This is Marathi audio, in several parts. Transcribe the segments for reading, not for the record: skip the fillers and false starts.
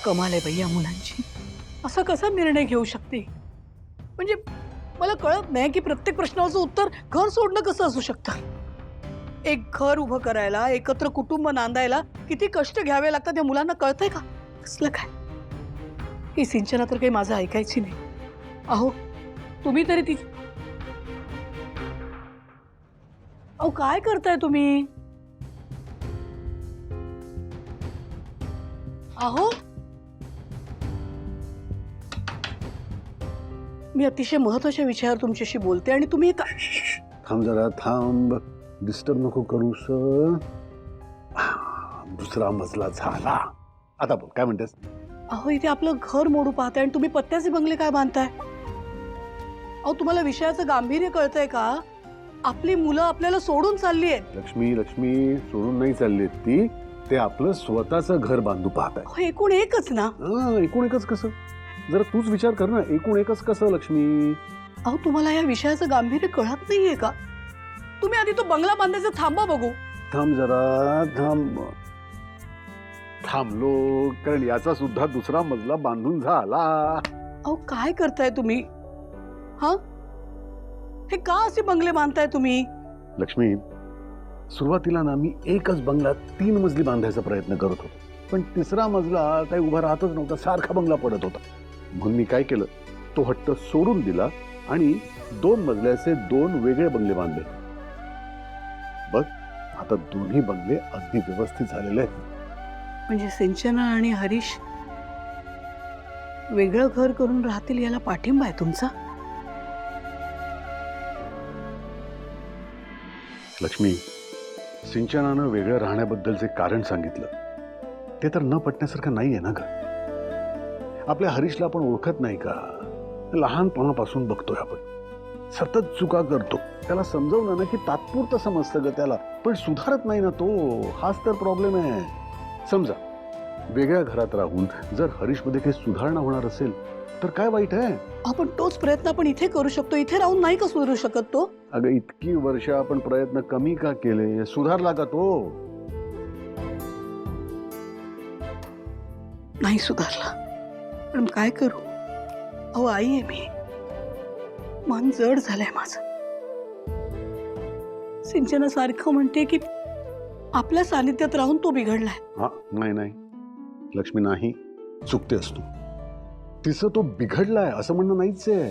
कमाल आहे बाई या मुलांची. असा कसा निर्णय घेऊ शकते? म्हणजे मला कळत नाही की प्रत्येक प्रश्नाचं उत्तर घर सोडणं कसं असू शकतं. एक घर उभं करायला, एकत्र कुटुंब नांदायला किती कष्ट घ्यावे लागतात या मुलांना कळतंय का? कसलं काय? ही सिंचना तर काही माझं ऐकायची नाही. अहो तुम्ही तरी ती अहो काय करताय तुम्ही? अहो मी अतिशय महत्वाच्या विषयावर तुमच्याशी बोलते आणि तुम्ही थांब जरा थांब, डिस्टर्ब नको करूस. दुसरा मजला झाला. आता बोल, काय म्हणतेस? अहो इथे आपलं घर मोडू पाहताय आणि तुम्ही पत्त्याचे बंगले काय बांधताय? अहो तुम्हाला विषयाचं गांभीर्य कळतंय का? आपली मुलं आपल्याला सोडून चालली आहेत. लक्ष्मी लक्ष्मी सोडून नाही चालली ती, ते आपलं स्वतःचं घर बांधू पाहत आहे. अहो एकूण एकच ना. एकूण एकच कसं? जरा तूच विचार कर ना, एकूण एकच कसं लक्ष्मी? अहो तुम्हाला या विषयाचं गांभीर्य कळत नाहीये का? तुम्ही आधी तो बंगला बांधायचा थांबा बघू. थांब जरा थांब. थांबलो कारण याचा सुद्धा दुसरा मजला बांधून झाला. अहो काय करताय तुम्ही? हा हे का असे बंगले बांधताय तुम्ही? लक्ष्मी, सुरुवातीला ना मी एकच बंगला 3 मजली बांधायचा प्रयत्न करत होतो, पण तिसरा मजला काही उभा राहतच नव्हता, सारखा बंगला पडत होता. म्हणून मी काय केलं, तो हट्ट सोडून दिला आणि 2 मजल्याचे 2 वेगळे बंगले बांधले. बघ आता दोन्ही बंगले अगदी व्यवस्थित झालेले आहेत. म्हणजे सिंचना आणि हरीश वेगळं घर करून राहतील याला पाठिंबा आहे तुमचा? लक्ष्मी, सिंचनानं वेगळं राहण्याबद्दलचे कारण सांगितलं, ते तर न पटण्यासारखं नाहीये ना ग. आपल्या हरीशला आपण ओळखत नाही का? लहानपणापासून बघतोय आपण, सतत चुका करतो. त्याला समजवलं ना की तात्पुरतं समजतं ग त्याला, पण सुधारत नाही ना तो. हाच तर प्रॉब्लेम आहे. समजा वेगळ्या घरात राहून जर हरीशमध्ये काही सुधारणा होणार असेल तर काय वाईट आहे? आपण तोच प्रयत्न आपण इथे करू शकतो. इथे राहून नाही का सुधारू शकत तो? अगं इतकी वर्ष आपण प्रयत्न कमी का केले? सुधारला का तो? नाही सुधारला. पण काय करू? अहो आई आहे मी, मन जड झालंय माझं. सिंचना सारखं म्हणते की आपल्या सानिध्यात राहून तो बिघडलाय. हा नाही नाही लक्ष्मी, नाही, चुकते असतो. तिचं तो बिघडलाय असं म्हणणं नाहीच आहे.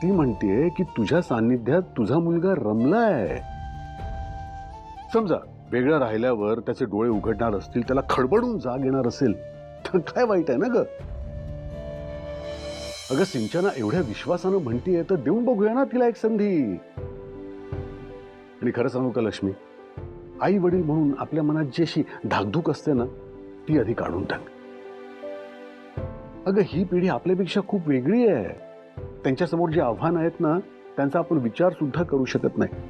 ती म्हणते की तुझ्या सान्निध्यात तुझा मुलगा रमलाय. समजा वेगळं राहिल्यावर त्याचे डोळे उघडणार असतील, त्याला खडबडून जाग येणार असेल तर काय वाईट आहे ना ग? अगं सिंचना एवढ्या विश्वासानं म्हणतीये तर देऊन बघूया ना तिला एक संधी. आणि खरं सांगू का लक्ष्मी, आई वडील म्हणून आपल्या मनात जी अशी धाकधूक असते ना, ती आधी काढून टाक. अगं ही पिढी आपल्यापेक्षा खूप वेगळी आहे. त्यांच्यासमोर जी आव्हानं आहेत ना, त्यांचा आपण विचार सुद्धा करू शकत नाही.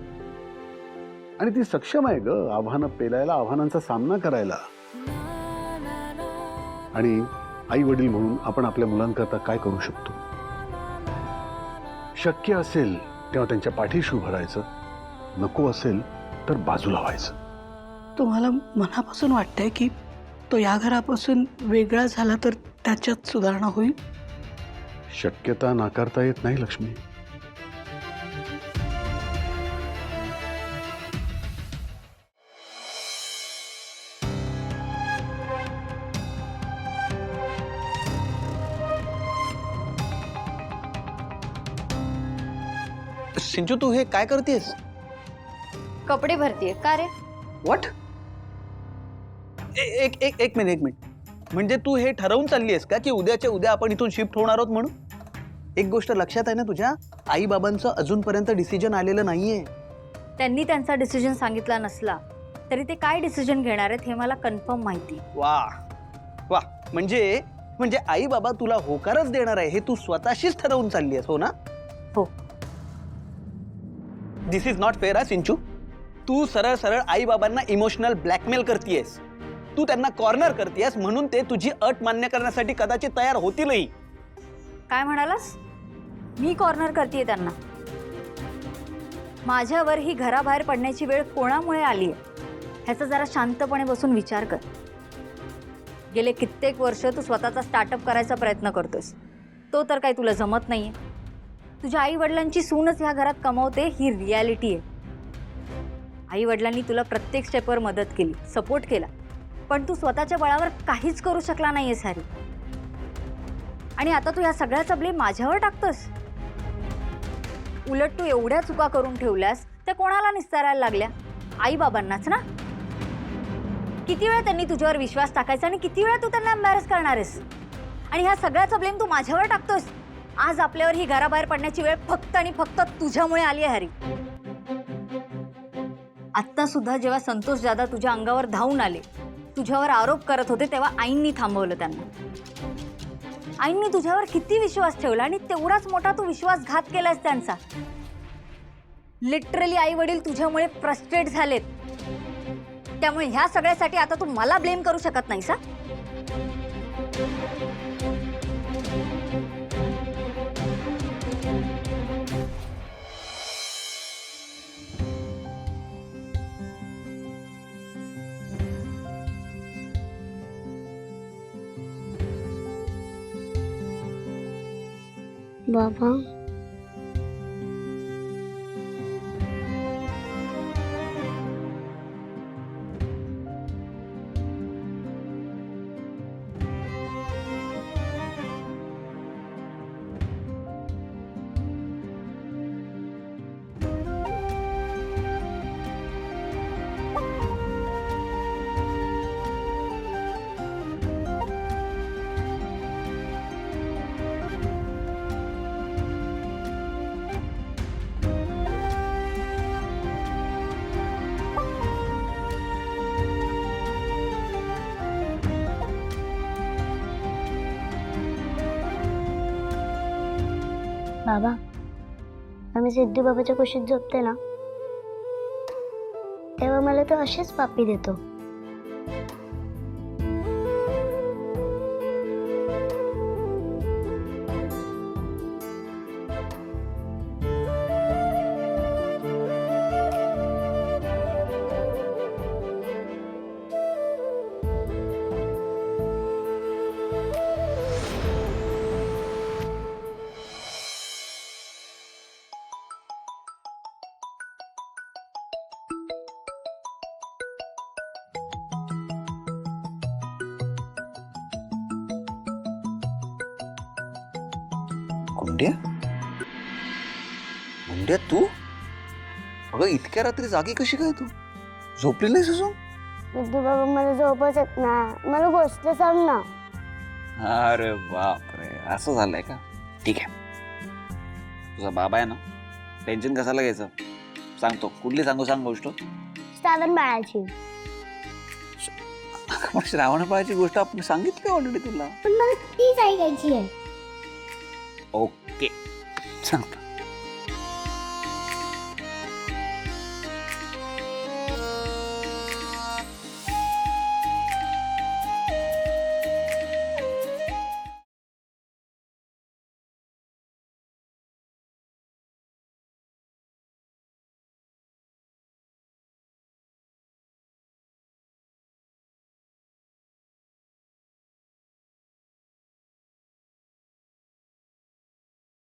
आणि ती सक्षम आहे ग आव्हानं पेलायला, आव्हानांचा सामना करायला. आणि आई वडील म्हणून आपण आपल्या मुलांकरता काय करू शकतो? शक्य असेल तेव्हा त्यांच्या पाठीशी उभं राहायचं, नको असेल तर बाजूला व्हायचं. तुम्हाला मनापासून वाटतंय की तो या घरापासून वेगळा झाला तर त्याच्यात सुधारणा होईल? शक्यता नाकारता येत नाही लक्ष्मी. सिंचू तू हे काय करतेस? कपडे भरतीये. का रे? व्हॉट? एक मिनिट. म्हणजे तू हे ठरवून चालली आहेस का की उद्याच्या उद्या आपण इथून शिफ्ट होणार आहोत म्हणून? एक गोष्ट लक्षात आहे ना तुझ्या, आई बाबांचं अजूनपर्यंत डिसिजन आलेलं नाहीये. त्यांनी त्यांचा डिसिजन सांगितला नसला तरी ते काय डिसिजन घेणार आहेत हे मला कन्फर्म माहिती. वा वा, म्हणजे आई बाबा तुला होकारच देणार आहे हे तू स्वतःशीच ठरवून चालली आहेस, हो ना? हो. दिस इज नॉट फेअर. सिंचू, तू सरळ सरळ आई बाबांना इमोशनल ब्लॅकमेल करतेयस. तू त्यांना कॉर्नर करतेयस, म्हणून ते तुझी अट मान्य करण्यासाठी कदाचित तयार होतीलही. काय म्हणालास? मी कॉर्नर करतेय त्यांना? माझ्यावर ही घराबाहेर पडण्याची वेळ कोणामुळे आली आहे ह्याचा जरा शांतपणे बसून विचार कर. गेले कित्येक वर्ष तू स्वतःचा स्टार्टअप करायचा प्रयत्न करतोस, तो तर काही तुला जमत नाहीये. तुझ्या आई वडिलांची सूनच ह्या घरात कमावते ही रियालिटी आहे. आई वडिलांनी तुला प्रत्येक स्टेपवर मदत केली, सपोर्ट केला, पण तू स्वतःच्या बळावर काहीच करू शकला नाहीयेस हॅरी. आणि आता तू ह्या सगळ्याचा ब्लेम माझ्यावर टाकतोस. उलट तू एवढ्या चुका करून ठेवल्यास त्या कोणाला निस्तारायला लागल्या? आई बाबांनाच ना. किती वेळा त्यांनी तुझ्यावर विश्वास टाकायचा आणि किती वेळा तू त्यांना एम्बॅरेस करणार आहेस? आणि ह्या सगळ्याचा ब्लेम तू माझ्यावर टाकतोस. आज आपल्यावर ही घराबाहेर पडण्याची वेळ फक्त आणि फक्त तुझ्यामुळे आली आहे हॅरी. आत्ता सुद्धा जेव्हा संतोष दादा तुझ्या अंगावर धावून आले, तुझ्यावर आरोप करत होते, तेव्हा आईंनी थांबवलं त्यांना. आईंनी तुझ्यावर किती विश्वास ठेवला आणि तेवढाच मोठा तू विश्वासघात केलास त्यांचा. लिटरली आई वडील तुझ्यामुळे फ्रस्ट्रेट झालेत. त्यामुळे ह्या सगळ्यासाठी आता तू मला ब्लेम करू शकत नाहीस. बाबा, बाबा, आम्ही सिद्धू बाबाच्या कुशीत झोपते ना, तेव्हा मला तो अशीच पापी देतो. गुंड्या, गुंड्या तू? अगं इतक्या रात्री जागी कशी काय तू? झोपली नाहीस अजून? सिद्धू बाबा, मला झोपच येत ना, मला गोष्ट सांग ना. अरे बापरे, असं झालंय का? ठीक आहे, तुझा बाबा आहे ना, टेन्शन कशाला घ्यायचं? सांगतो. कुठली सांगू? सांग गोष्ट. श्रावण बाळाची. श्रावण बाळाची गोष्ट आपण सांगितली ऑलरेडी तुला. पण मला तीच ऐकायची आहे. ओके, सांगतो.